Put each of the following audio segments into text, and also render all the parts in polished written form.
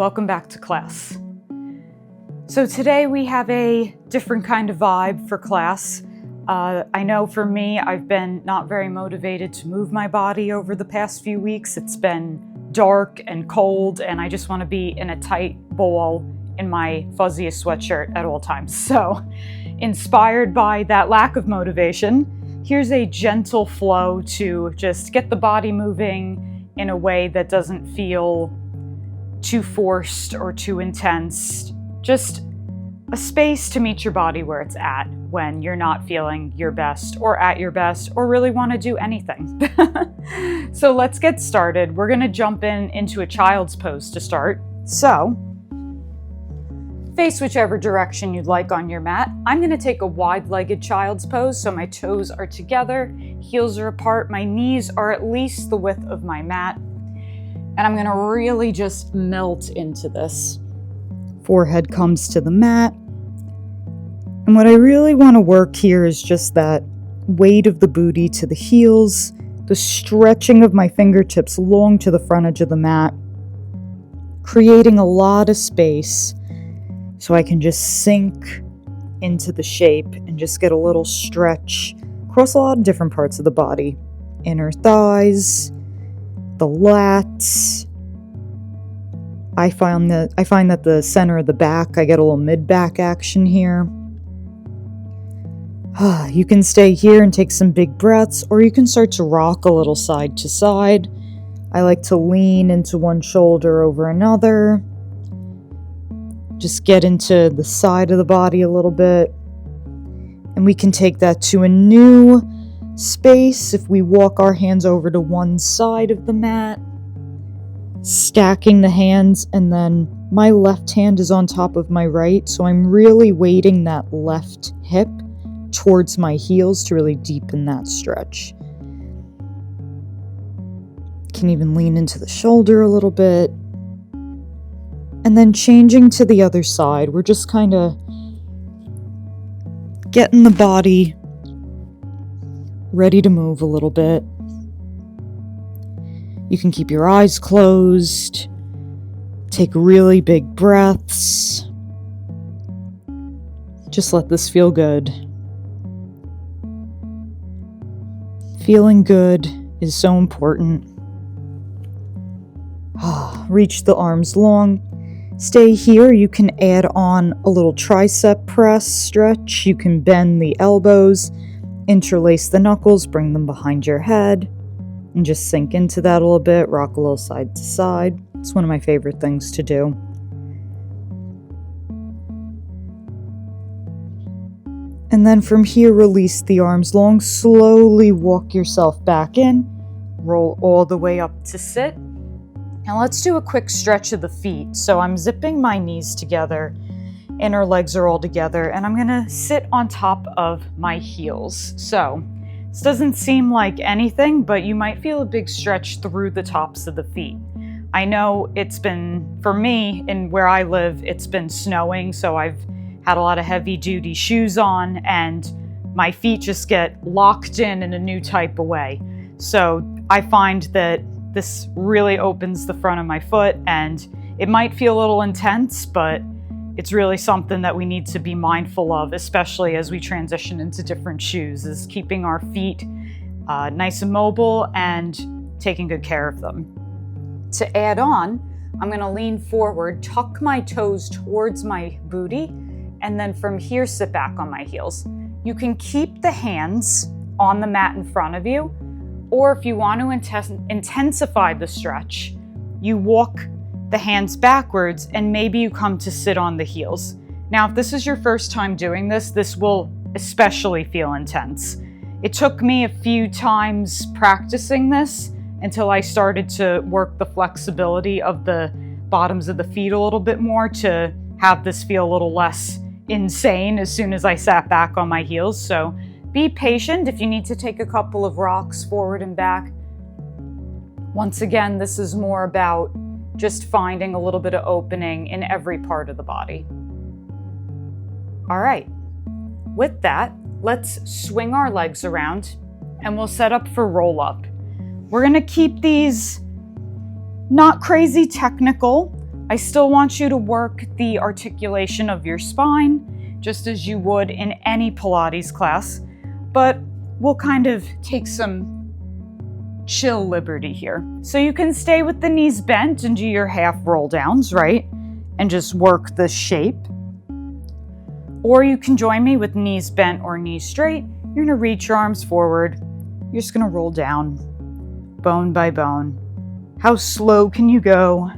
welcome back to class. So today we have a different kind of vibe for class. I know for me, I've been not very motivated to move my body over the past few weeks. It's been dark and cold, and I just want to be in a tight ball in my fuzziest sweatshirt at all times. So, inspired by that lack of motivation, here's a gentle flow to just get the body moving in a way that doesn't feel too forced or too intense. Just a space to meet your body where it's at when you're not feeling your best or at your best or really want to do anything. So let's get started. We're going to jump into a child's pose to start. So face whichever direction you'd like on your mat. I'm going to take a wide-legged child's pose, so my toes are together, heels are apart, my knees are at least the width of my mat, and I'm going to really just melt into this. Forehead comes to the mat. And what I really want to work here is just that weight of the booty to the heels, the stretching of my fingertips long to the front edge of the mat, creating a lot of space so I can just sink into the shape and just get a little stretch across a lot of different parts of the body. Inner thighs, the lats. I find that the center of the back, I get a little mid-back action here. You can stay here and take some big breaths, or you can start to rock a little side to side. I like to lean into one shoulder over another. Just get into the side of the body a little bit. And we can take that to a new space if we walk our hands over to one side of the mat, stacking the hands, and then my left hand is on top of my right, so I'm really weighting that left hip towards my heels to really deepen that stretch. Can even lean into the shoulder a little bit. And then changing to the other side, we're just kind of getting the body ready to move a little bit. You can keep your eyes closed, take really big breaths. Just let this feel good. Feeling good is so important. Reach the arms long. Stay here. You can add on a little tricep press stretch. You can bend the elbows, interlace the knuckles, bring them behind your head, and just sink into that a little bit. Rock a little side to side. It's one of my favorite things to do. And then from here, release the arms long. Slowly walk yourself back in. Roll all the way up to sit. And let's do a quick stretch of the feet. So I'm zipping my knees together. Inner legs are all together. And I'm going to sit on top of my heels. So this doesn't seem like anything, but you might feel a big stretch through the tops of the feet. I know it's been, for me, in where I live, it's been snowing, so I've had a lot of heavy-duty shoes on, and my feet just get locked in a new type of way. So I find that this really opens the front of my foot, and it might feel a little intense, but it's really something that we need to be mindful of, especially as we transition into different shoes, is keeping our feet nice and mobile and taking good care of them. To add on, I'm going to lean forward, tuck my toes towards my booty, and then from here, sit back on my heels. You can keep the hands on the mat in front of you, or if you want to intensify the stretch, you walk the hands backwards and maybe you come to sit on the heels. Now, if this is your first time doing this, this will especially feel intense. It took me a few times practicing this until I started to work the flexibility of the bottoms of the feet a little bit more to have this feel a little less insane as soon as I sat back on my heels. So be patient if you need to take a couple of rocks forward and back. Once again, this is more about just finding a little bit of opening in every part of the body. All right, with that, let's swing our legs around and we'll set up for roll up. We're gonna keep these not crazy technical. I still want you to work the articulation of your spine, just as you would in any Pilates class, but we'll kind of take some chill liberty here. So you can stay with the knees bent and do your half roll downs, right? And just work the shape. Or you can join me with knees bent or knees straight. You're gonna reach your arms forward. You're just gonna roll down, bone by bone. How slow can you go?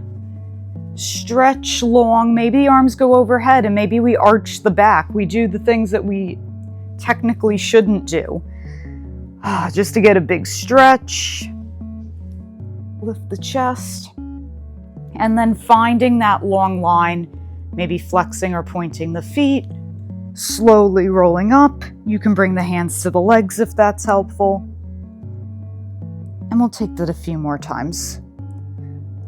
Stretch long, maybe the arms go overhead and maybe we arch the back. We do the things that we technically shouldn't do. Just to get a big stretch, lift the chest, and then finding that long line, maybe flexing or pointing the feet, slowly rolling up. You can bring the hands to the legs if that's helpful. And we'll take that a few more times.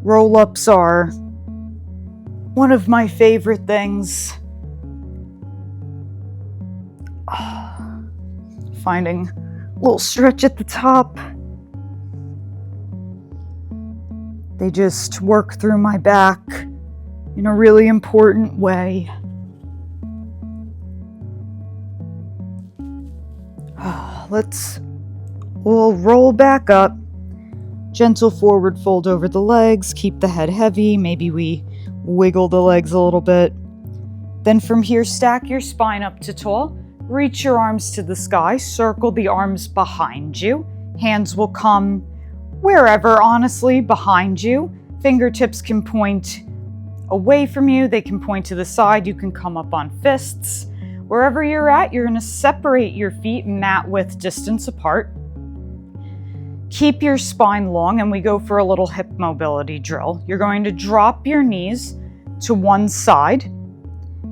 Roll-ups are one of my favorite things. Finding a little stretch at the top. They just work through my back in a really important way. We'll roll back up. Gentle forward fold over the legs. Keep the head heavy. Maybe we wiggle the legs a little bit. Then from here, stack your spine up to tall. Reach your arms to the sky, circle the arms behind you. Hands will come wherever, honestly, behind you. Fingertips can point away from you. They can point to the side. You can come up on fists. Wherever you're at, you're going to separate your feet mat width distance apart. Keep your spine long, and we go for a little hip mobility drill. You're going to drop your knees to one side.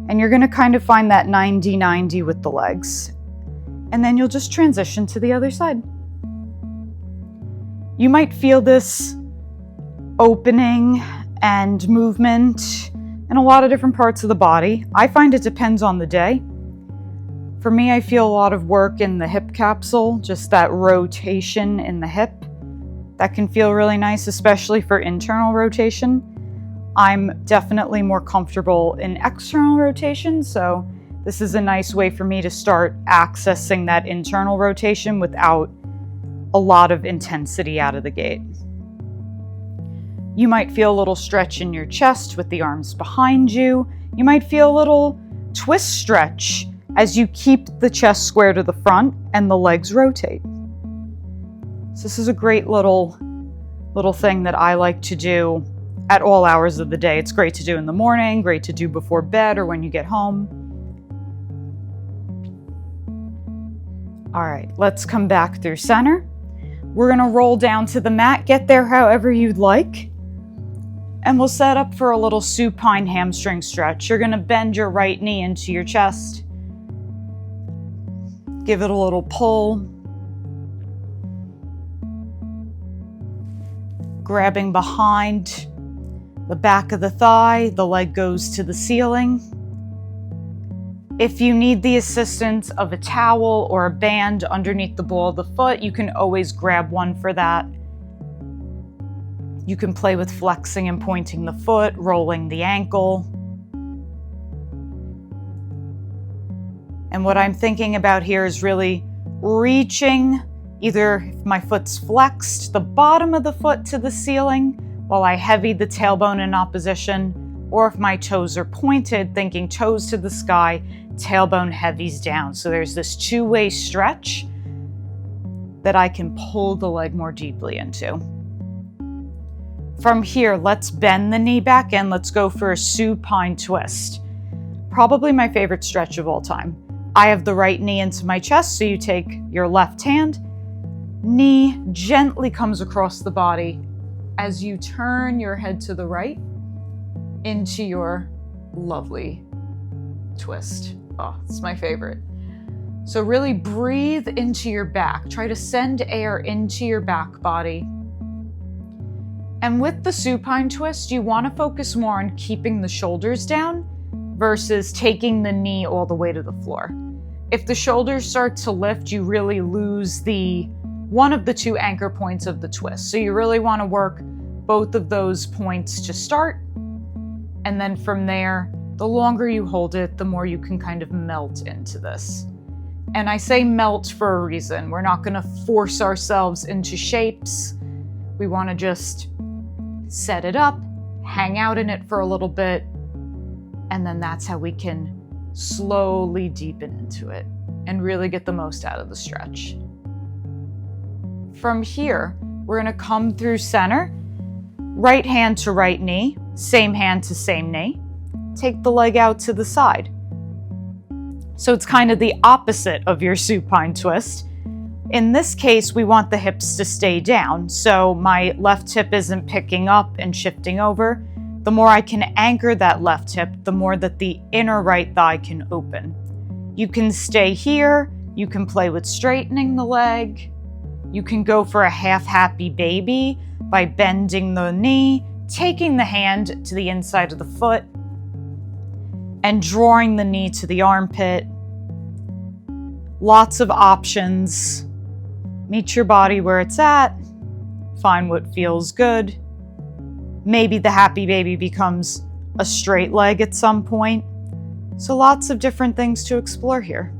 And you're going to kind of find that 90-90 with the legs. And then you'll just transition to the other side. You might feel this opening and movement in a lot of different parts of the body. I find it depends on the day. For me, I feel a lot of work in the hip capsule, just that rotation in the hip. That can feel really nice, especially for internal rotation. I'm definitely more comfortable in external rotation, so this is a nice way for me to start accessing that internal rotation without a lot of intensity out of the gate. You might feel a little stretch in your chest with the arms behind you. You might feel a little twist stretch as you keep the chest square to the front and the legs rotate. So this is a great little thing that I like to do at all hours of the day. It's great to do in the morning, great to do before bed or when you get home. All right, let's come back through center. We're gonna roll down to the mat, get there however you'd like. And we'll set up for a little supine hamstring stretch. You're gonna bend your right knee into your chest. Give it a little pull. Grabbing behind the back of the thigh, the leg goes to the ceiling. If you need the assistance of a towel or a band underneath the ball of the foot, you can always grab one for that. You can play with flexing and pointing the foot, rolling the ankle. And what I'm thinking about here is really reaching, either if my foot's flexed, the bottom of the foot to the ceiling, while I heavy the tailbone in opposition, or if my toes are pointed, thinking toes to the sky, tailbone heavies down. So there's this two-way stretch that I can pull the leg more deeply into. From here, let's bend the knee back in. Let's go for a supine twist. Probably my favorite stretch of all time. I have the right knee into my chest, so you take your left hand, knee gently comes across the body as you turn your head to the right into your lovely twist. Oh, it's my favorite. So really breathe into your back. Try to send air into your back body. And with the supine twist, you want to focus more on keeping the shoulders down versus taking the knee all the way to the floor. If the shoulders start to lift, you really lose one of the two anchor points of the twist. So you really want to work both of those points to start. And then from there, the longer you hold it, the more you can kind of melt into this. And I say melt for a reason. We're not going to force ourselves into shapes. We want to just set it up, hang out in it for a little bit, and then that's how we can slowly deepen into it and really get the most out of the stretch. From here, we're going to come through center, right hand to right knee, same hand to same knee. Take the leg out to the side. So it's kind of the opposite of your supine twist. In this case, we want the hips to stay down, so my left hip isn't picking up and shifting over. The more I can anchor that left hip, the more that the inner right thigh can open. You can stay here, you can play with straightening the leg, you can go for a half happy baby by bending the knee, taking the hand to the inside of the foot, and drawing the knee to the armpit. Lots of options. Meet your body where it's at. Find what feels good. Maybe the happy baby becomes a straight leg at some point. So lots of different things to explore here.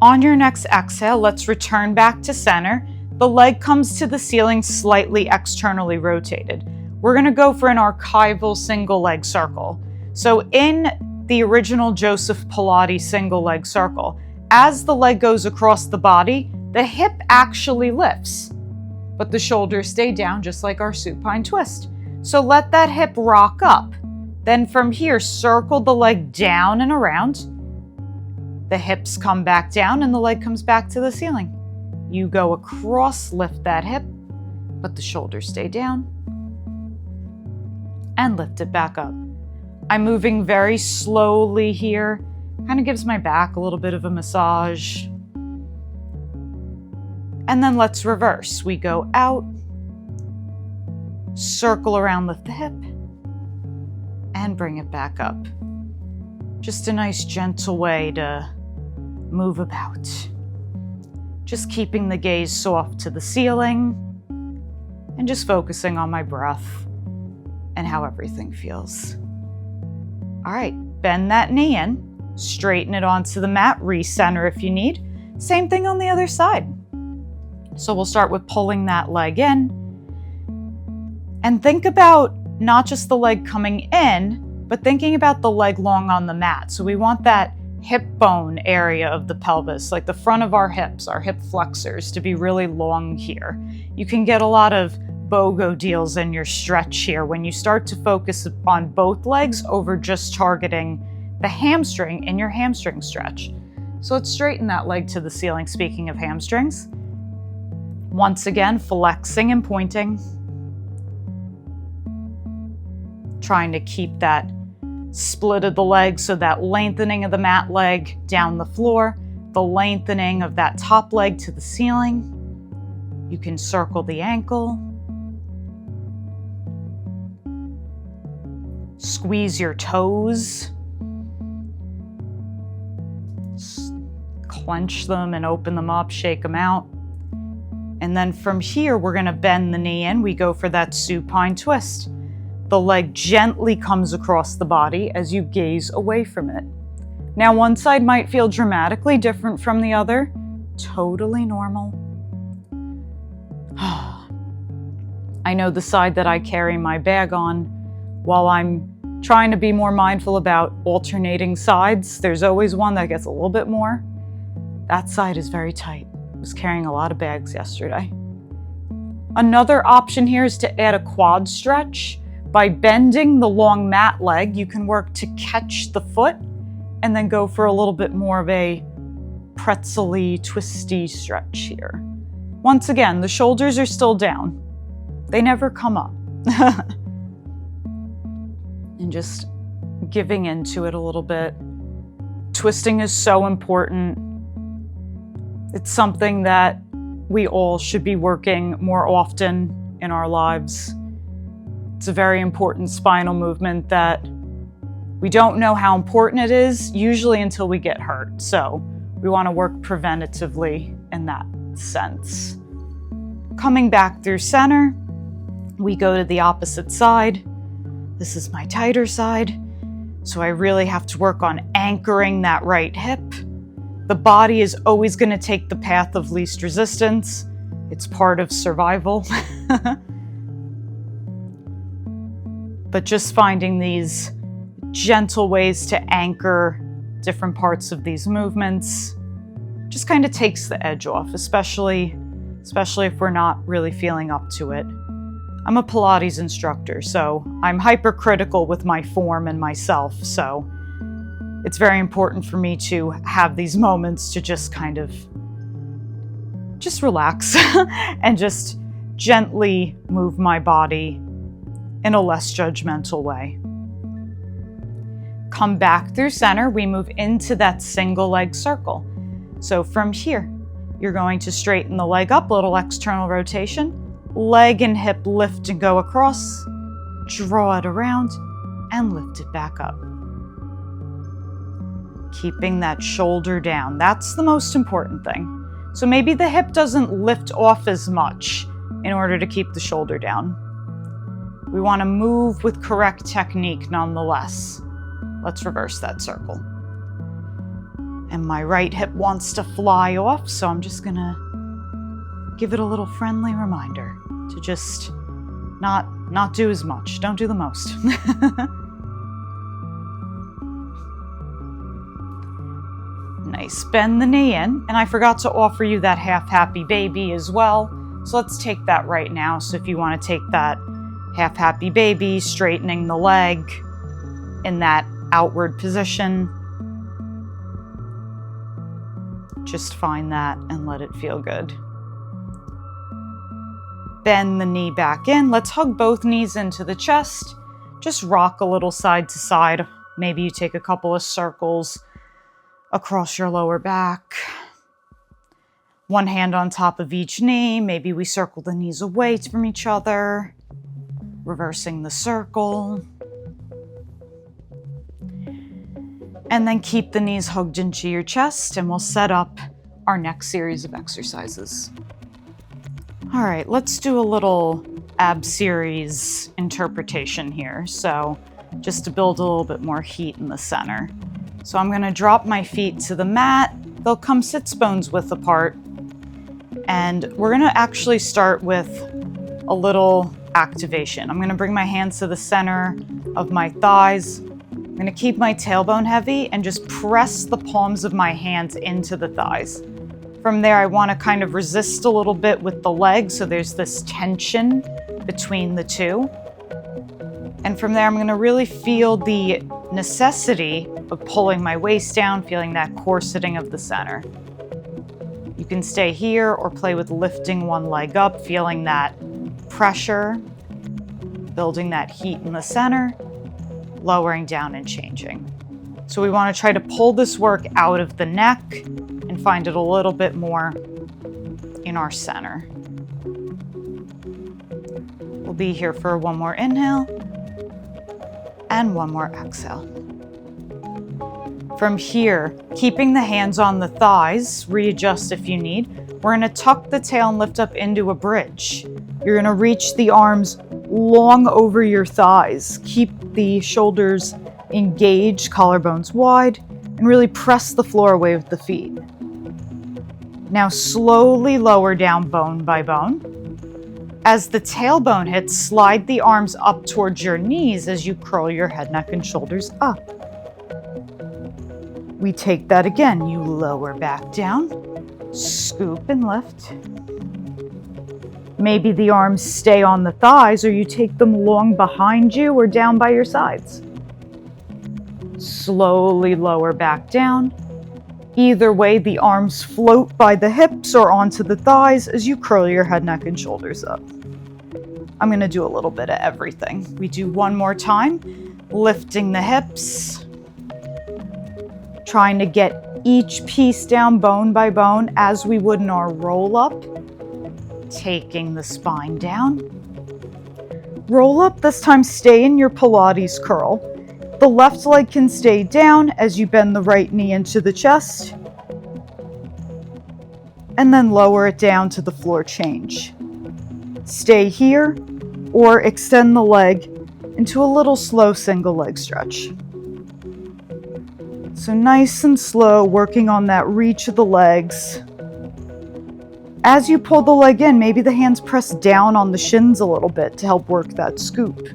On your next exhale, let's return back to center. The leg comes to the ceiling slightly externally rotated. We're going to go for an archival single leg circle. So in the original Joseph Pilates single leg circle, as the leg goes across the body, the hip actually lifts, but the shoulders stay down just like our supine twist. So let that hip rock up. Then from here, circle the leg down and around. The hips come back down and the leg comes back to the ceiling. You go across, lift that hip, but the shoulders stay down. And lift it back up. I'm moving very slowly here. Kind of gives my back a little bit of a massage. And then let's reverse. We go out, circle around, lift the hip, and bring it back up. Just a nice gentle way to move about. Just keeping the gaze soft to the ceiling and just focusing on my breath and how everything feels. All right, bend that knee in, straighten it onto the mat, recenter if you need. Same thing on the other side. So we'll start with pulling that leg in. And think about not just the leg coming in, but thinking about the leg long on the mat. So we want that hip bone area of the pelvis, like the front of our hips, our hip flexors, to be really long here. You can get a lot of BOGO deals in your stretch here when you start to focus on both legs over just targeting the hamstring in your hamstring stretch. So let's straighten that leg to the ceiling, speaking of hamstrings. Once again, flexing and pointing. Trying to keep that split of the leg, so that lengthening of the mat leg down the floor, the lengthening of that top leg to the ceiling. You can circle the ankle. Squeeze your toes. Clench them and open them up, shake them out. And then from here, we're going to bend the knee in. We go for that supine twist. The leg gently comes across the body as you gaze away from it. Now, one side might feel dramatically different from the other. Totally normal. I know the side that I carry my bag on, while I'm trying to be more mindful about alternating sides, there's always one that gets a little bit more. That side is very tight. I was carrying a lot of bags yesterday. Another option here is to add a quad stretch. By bending the long mat leg, you can work to catch the foot and then go for a little bit more of a pretzel-y, twisty stretch here. Once again, the shoulders are still down. They never come up. And just giving into it a little bit. Twisting is so important. It's something that we all should be working more often in our lives. It's a very important spinal movement that we don't know how important it is, usually until we get hurt. So we want to work preventatively in that sense. Coming back through center, We go to the opposite side. This is my tighter side. So I really have to work on anchoring that right hip. The body is always going to take the path of least resistance. It's part of survival. But just finding these gentle ways to anchor different parts of these movements just kind of takes the edge off, especially if we're not really feeling up to it. I'm a Pilates instructor, so I'm hypercritical with my form and myself, so it's very important for me to have these moments to just kind of just relax and just gently move my body in a less judgmental way. Come back through center, we move into that single leg circle. So from here, you're going to straighten the leg up, little external rotation, leg and hip lift and go across, draw it around, and lift it back up. Keeping that shoulder down, that's the most important thing. So maybe the hip doesn't lift off as much in order to keep the shoulder down. We want to move with correct technique nonetheless. Let's reverse that circle. And my right hip wants to fly off, so I'm just gonna give it a little friendly reminder to just not do as much. Don't do the most. Nice. Bend the knee in. And I forgot to offer you that half happy baby as well. So let's take that right now. So if you want to take that half happy baby, straightening the leg in that outward position, just find that and let it feel good. Bend the knee back in. Let's hug both knees into the chest. Just rock a little side to side. Maybe you take a couple of circles across your lower back. One hand on top of each knee. Maybe we circle the knees away from each other. Reversing the circle. And then keep the knees hugged into your chest, and we'll set up our next series of exercises. All right, let's do a little ab series interpretation here. So just to build a little bit more heat in the center. So I'm gonna drop my feet to the mat. They'll come sits bones width apart. And we're gonna actually start with a little activation. I'm gonna bring my hands to the center of my thighs. I'm gonna keep my tailbone heavy and just press the palms of my hands into the thighs. From there, I wanna kind of resist a little bit with the legs, so there's this tension between the two. And from there, I'm gonna really feel the necessity of pulling my waist down, feeling that corseting of the center. You can stay here or play with lifting one leg up, feeling that pressure, building that heat in the center, lowering down and changing. So we want to try to pull this work out of the neck and find it a little bit more in our center. We'll be here for one more inhale and one more exhale. From here, keeping the hands on the thighs, readjust if you need. We're gonna tuck the tail and lift up into a bridge. You're gonna reach the arms long over your thighs. Keep the shoulders engaged, collarbones wide, and really press the floor away with the feet. Now slowly lower down bone by bone. As the tailbone hits, slide the arms up towards your knees as you curl your head, neck, and shoulders up. We take that again. You lower back down, scoop and lift. Maybe the arms stay on the thighs, or you take them long behind you or down by your sides. Slowly lower back down. Either way, the arms float by the hips or onto the thighs as you curl your head, neck, and shoulders up. I'm going to do a little bit of everything. We do one more time, lifting the hips, trying to get each piece down bone by bone as we would in our roll up, taking the spine down. Roll up, this time stay in your Pilates curl. The left leg can stay down as you bend the right knee into the chest, and then lower it down to the floor change. Stay here or extend the leg into a little slow single leg stretch. So nice and slow, working on that reach of the legs. As you pull the leg in, maybe the hands press down on the shins a little bit to help work that scoop.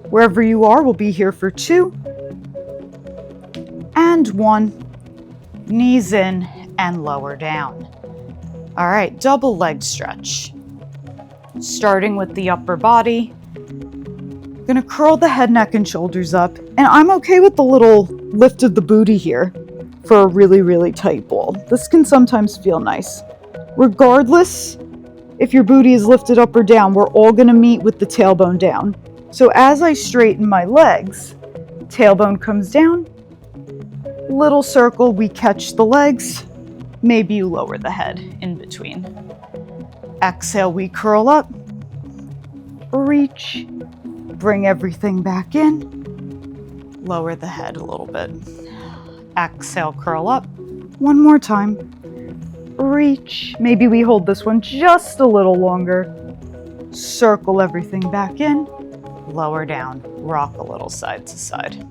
Wherever you are, we'll be here for 2 and 1. Knees in and lower down. All right, double leg stretch. Starting with the upper body. Gonna curl the head, neck, and shoulders up. And I'm okay with the little lift of the booty here for a really, really tight ball. This can sometimes feel nice. Regardless if your booty is lifted up or down, we're all gonna meet with the tailbone down. So as I straighten my legs, tailbone comes down, little circle, we catch the legs, maybe you lower the head in between. Exhale, we curl up, reach, bring everything back in, lower the head a little bit. Exhale, curl up, one more time, reach, maybe we hold this one just a little longer, circle everything back in, lower down, rock a little side to side.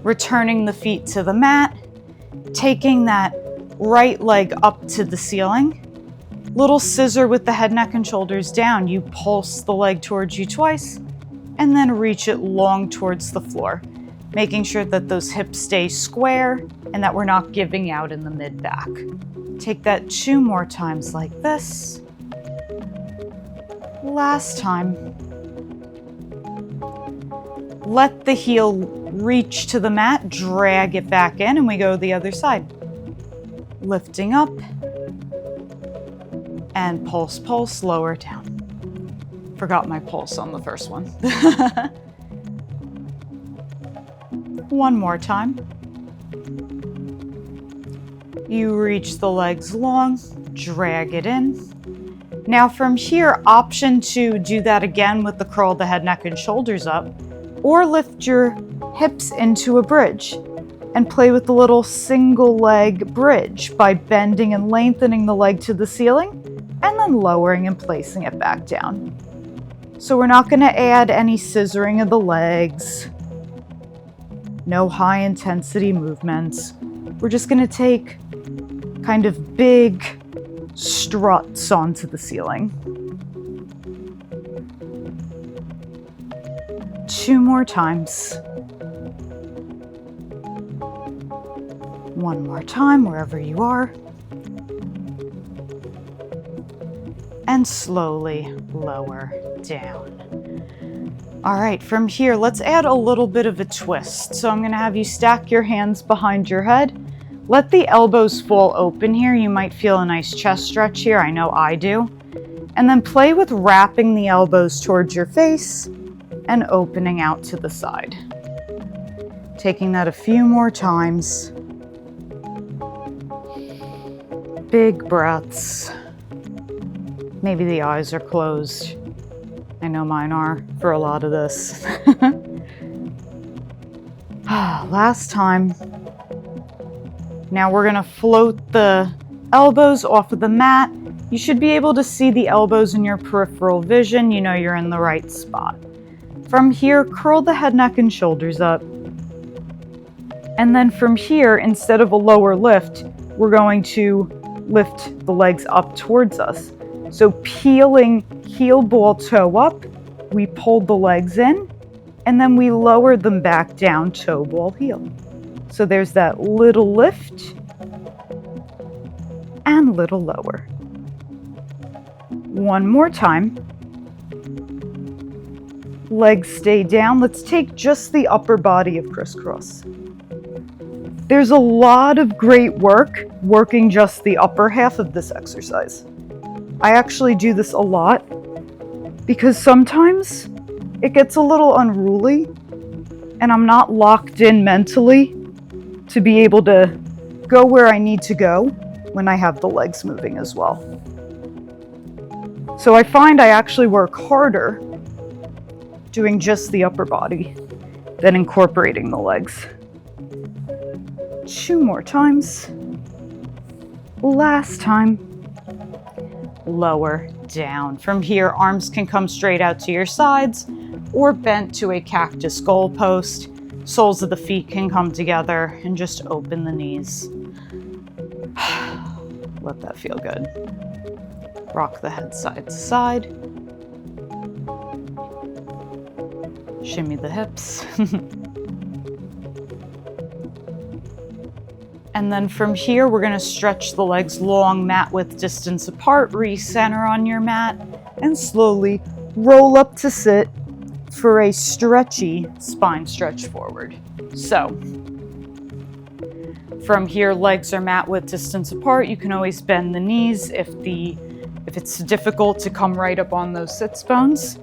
Returning the feet to the mat, taking that right leg up to the ceiling, little scissor with the head, neck, and shoulders down. You pulse the leg towards you twice, and then reach it long towards the floor, making sure that those hips stay square and that we're not giving out in the mid-back. Take that 2 more times like this. Last time. Let the heel reach to the mat, drag it back in, and we go the other side. Lifting up, and pulse, pulse, lower down. Forgot my pulse on the first one. One more time. You reach the legs long, drag it in. Now from here, option to do that again with the curl the head, neck, and shoulders up, or lift your hips into a bridge and play with the little single leg bridge by bending and lengthening the leg to the ceiling and then lowering and placing it back down. So we're not going to add any scissoring of the legs, no high intensity movements. We're just going to take kind of big struts onto the ceiling. 2 more times. One more time, wherever you are. And slowly lower down. All right, from here, let's add a little bit of a twist. So I'm gonna have you stack your hands behind your head. Let the elbows fall open here. You might feel a nice chest stretch here. I know I do. And then play with wrapping the elbows towards your face and opening out to the side. Taking that a few more times. Big breaths. Maybe the eyes are closed. I know mine are for a lot of this. Last time. Now we're gonna float the elbows off of the mat. You should be able to see the elbows in your peripheral vision. You know you're in the right spot. From here, curl the head, neck, and shoulders up. And then from here, instead of a lower lift, we're going to lift the legs up towards us. So peeling heel, ball, toe up, we pulled the legs in, and then we lowered them back down, toe, ball, heel. So there's that little lift and little lower. One more time. Legs stay down. Let's take just the upper body of crisscross. There's a lot of great work working just the upper half of this exercise. I actually do this a lot because sometimes it gets a little unruly and I'm not locked in mentally to be able to go where I need to go when I have the legs moving as well. So I find I actually work harder doing just the upper body than incorporating the legs. 2 more times. Last time. lower down. From here, arms can come straight out to your sides or bent to a cactus goalpost. Soles of the feet can come together and just open the knees. Let that feel good. Rock the head side to side. Shimmy the hips. And then from here, we're going to stretch the legs long, mat width distance apart, recenter on your mat, and slowly roll up to sit for a stretchy spine stretch forward. So, from here, legs are mat width distance apart. You can always bend the knees if it's difficult to come right up on those sits bones.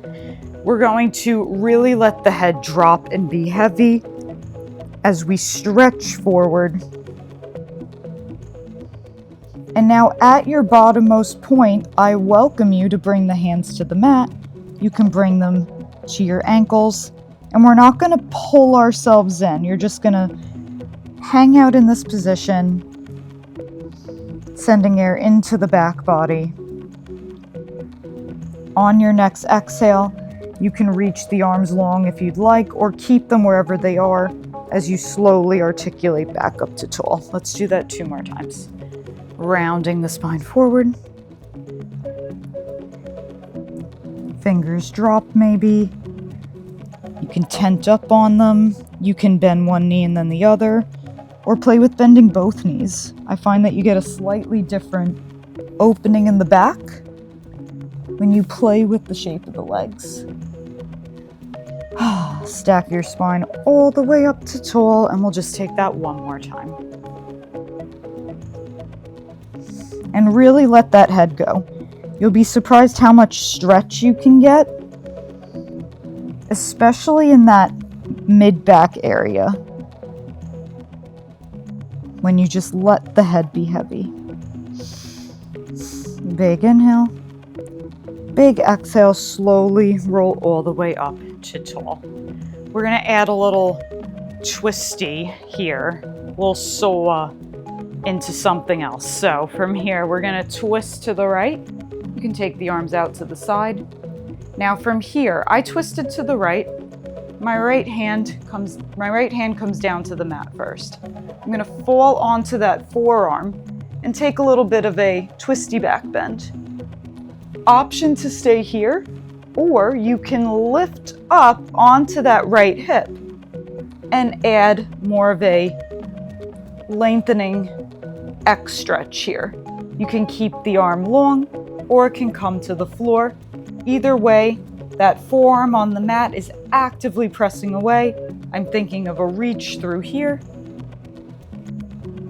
We're going to really let the head drop and be heavy as we stretch forward. And now at your bottommost point, I welcome you to bring the hands to the mat. You can bring them to your ankles. And we're not going to pull ourselves in. You're just going to hang out in this position, sending air into the back body. On your next exhale, you can reach the arms long if you'd like, or keep them wherever they are as you slowly articulate back up to tall. Let's do that 2 more times. Rounding the spine forward. Fingers drop maybe. You can tent up on them. You can bend one knee and then the other, or play with bending both knees. I find that you get a slightly different opening in the back when you play with the shape of the legs. Stack your spine all the way up to tall, and we'll just take that 1 more time. And really let that head go. You'll be surprised how much stretch you can get, especially in that mid-back area, when you just let the head be heavy. Big inhale. Big exhale, slowly roll all the way up to tall. We're going to add a little twisty here. We'll soar into something else. So from here, we're going to twist to the right. You can take the arms out to the side. Now from here, I twisted to the right. My right hand comes down to the mat first. I'm going to fall onto that forearm and take a little bit of a twisty back bend. Option to stay here, or you can lift up onto that right hip and add more of a lengthening X stretch here. You can keep the arm long, or it can come to the floor. Either way, that forearm on the mat is actively pressing away. I'm thinking of a reach through here.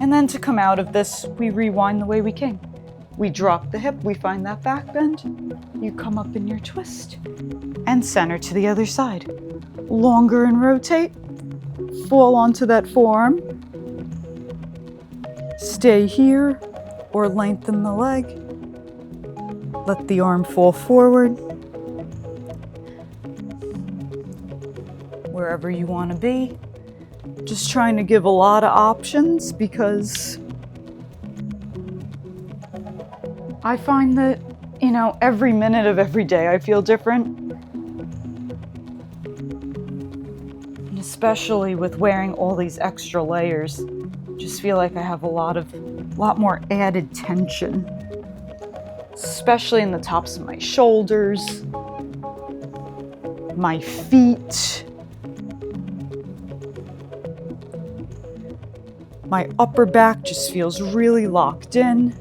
And then to come out of this, we rewind the way we came. We drop the hip, we find that back bend. You come up in your twist and center to the other side. Longer and rotate. Fall onto that forearm. Stay here or lengthen the leg. Let the arm fall forward. Wherever you want to be. Just trying to give a lot of options because I find that, every minute of every day I feel different. And especially with wearing all these extra layers, just feel like I have a lot more added tension. Especially in the tops of my shoulders, my feet, my upper back just feels really locked in.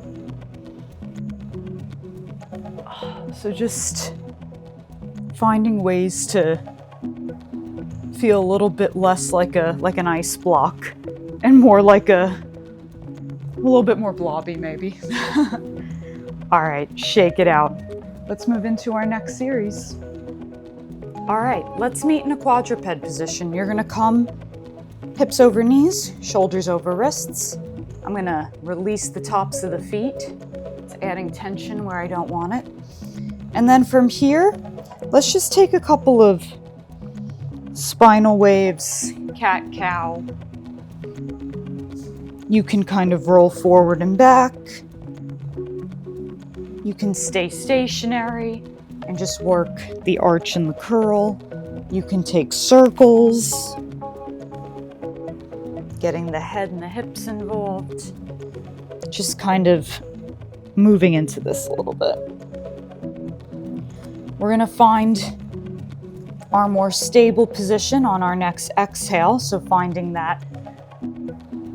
So just finding ways to feel a little bit less like an ice block and more like a little bit more blobby maybe. All right, shake it out. Let's move into our next series. All right, let's meet in a quadruped position. You're gonna come hips over knees, shoulders over wrists. I'm gonna release the tops of the feet. It's adding tension where I don't want it. And then from here, let's just take a couple of spinal waves, cat-cow. You can kind of roll forward and back. You can stay stationary and just work the arch and the curl. You can take circles, getting the head and the hips involved. Just kind of moving into this a little bit. We're going to find our more stable position on our next exhale. So finding that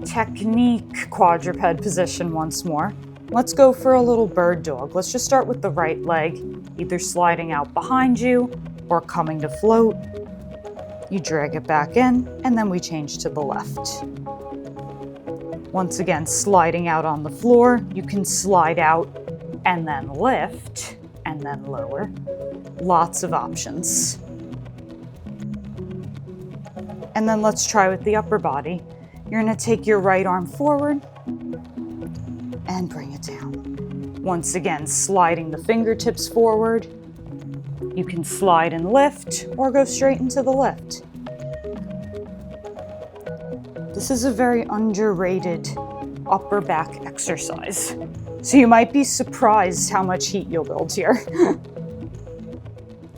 technique quadruped position once more. Let's go for a little bird dog. Let's just start with the right leg, either sliding out behind you or coming to float. You drag it back in, and then we change to the left. Once again, sliding out on the floor. You can slide out and then lift and then lower. Lots of options. And then let's try with the upper body. You're going to take your right arm forward and bring it down. Once again, sliding the fingertips forward. You can slide and lift or go straight into the lift. This is a very underrated upper back exercise. So you might be surprised how much heat you'll build here.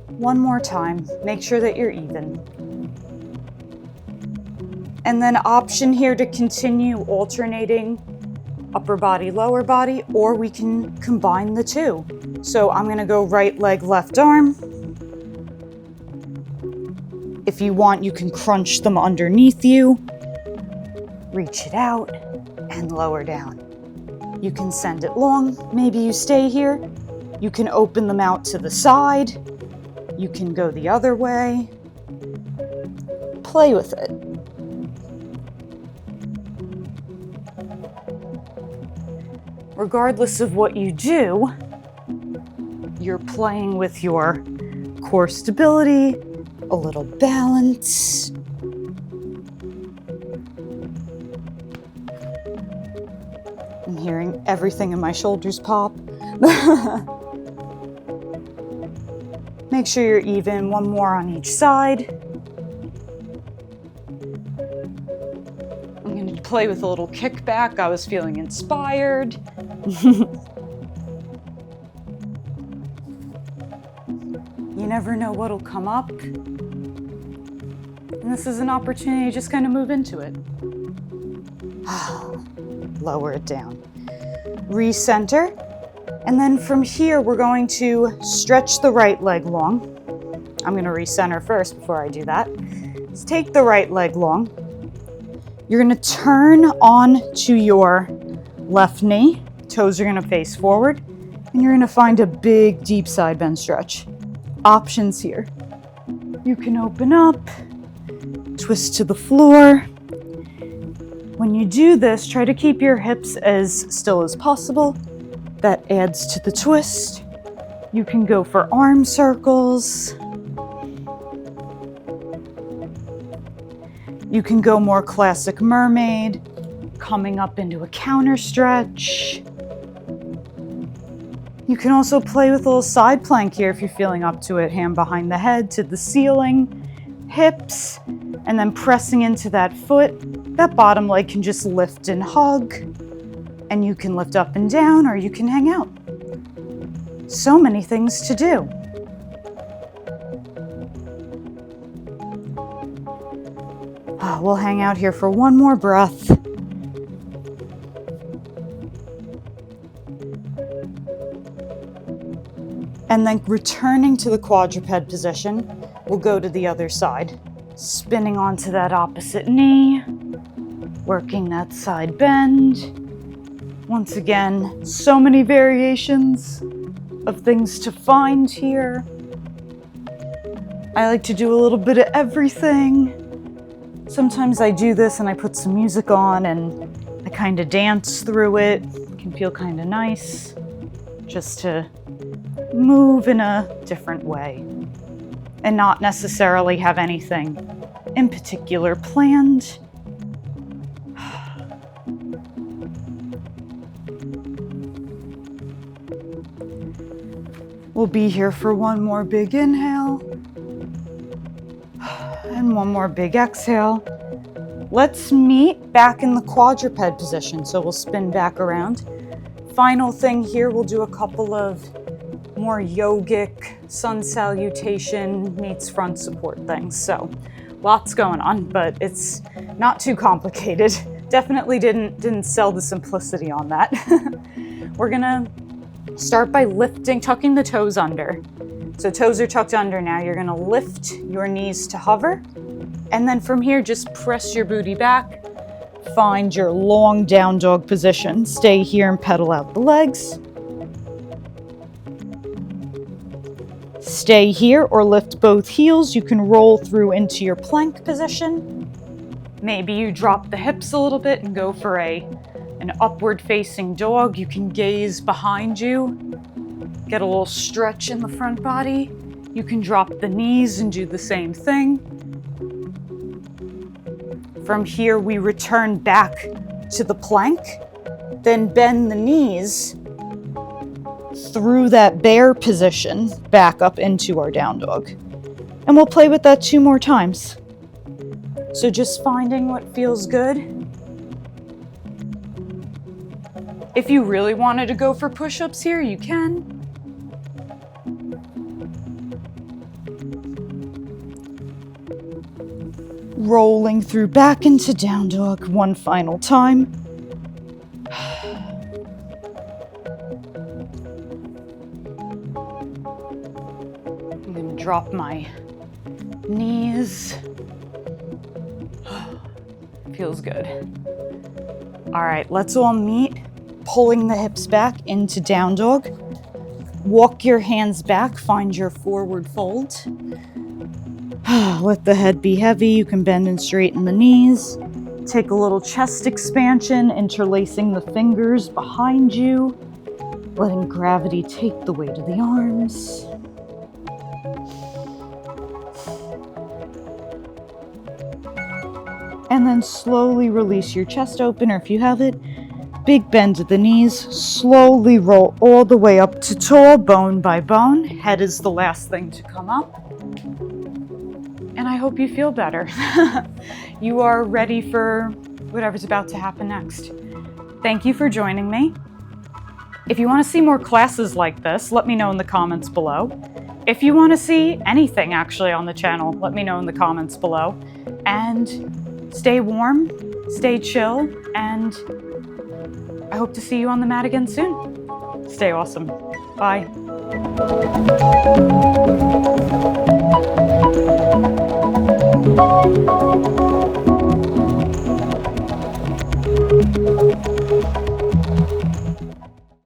One more time, make sure that you're even. And then option here to continue alternating upper body, lower body, or we can combine the two. So I'm gonna go right leg, left arm. If you want, you can crunch them underneath you, reach it out, and lower down. You can send it long, maybe you stay here. You can open them out to the side. You can go the other way. Play with it. Regardless of what you do, you're playing with your core stability, a little balance. I'm hearing everything in my shoulders pop. Make sure you're even, one more on each side. I'm going to play with a little kickback. I was feeling inspired. You never know what'll come up. And this is an opportunity to just kind of move into it. Lower it down. Recenter. And then from here, we're going to stretch the right leg long. I'm going to recenter first before I do that. Let's take the right leg long. You're going to turn on to your left knee. Toes are going to face forward. And you're going to find a big, deep side bend stretch. Options here. You can open up, twist to the floor. When you do this, try to keep your hips as still as possible. That adds to the twist. You can go for arm circles. You can go more classic mermaid, coming up into a counter stretch. You can also play with a little side plank here if you're feeling up to it. Hand behind the head to the ceiling, hips, and then pressing into that foot. That bottom leg can just lift and hug. And you can lift up and down, or you can hang out. So many things to do. We'll hang out here for one more breath. And then returning to the quadruped position, we'll go to the other side. Spinning onto that opposite knee, working that side bend. Once again, so many variations of things to find here. I like to do a little bit of everything. Sometimes I do this and I put some music on and I kind of dance through it. It can feel kind of nice just to move in a different way and not necessarily have anything in particular planned. We'll be here for one more big inhale and one more big exhale. Let's meet back in the quadruped position. So we'll spin back around. Final thing here, we'll do a couple of more yogic sun salutation meets front support things. So lots going on, but it's not too complicated. Definitely didn't sell the simplicity on that. We're gonna start by tucking the toes under. So toes are tucked under now. You're gonna lift your knees to hover. And then from here, just press your booty back. Find your long down dog position. Stay here and pedal out the legs. Stay here or lift both heels. You can roll through into your plank position. Maybe you drop the hips a little bit and go for an upward facing dog. You can gaze behind you. Get a little stretch in the front body. You can drop the knees and do the same thing. From here, we return back to the plank, then bend the knees through that bear position back up into our down dog. And we'll play with that 2 more times. So just finding what feels good. If you really wanted to go for push-ups here, you can. Rolling through back into down dog 1 final time. I'm gonna drop my knees. Feels good. All right, let's all meet, pulling the hips back into down dog. Walk your hands back, find your forward fold. Let the head be heavy. You can bend and straighten the knees. Take a little chest expansion, interlacing the fingers behind you, letting gravity take the weight of the arms. And then slowly release your chest open, or if you have it, big bend at the knees. Slowly roll all the way up to tall, bone by bone. Head is the last thing to come up. And I hope you feel better. You are ready for whatever's about to happen next. Thank you for joining me. If you want to see more classes like this, let me know in the comments below. If you want to see anything actually on the channel, let me know in the comments below. And stay warm, stay chill, and I hope to see you on the mat again soon. Stay awesome. Bye.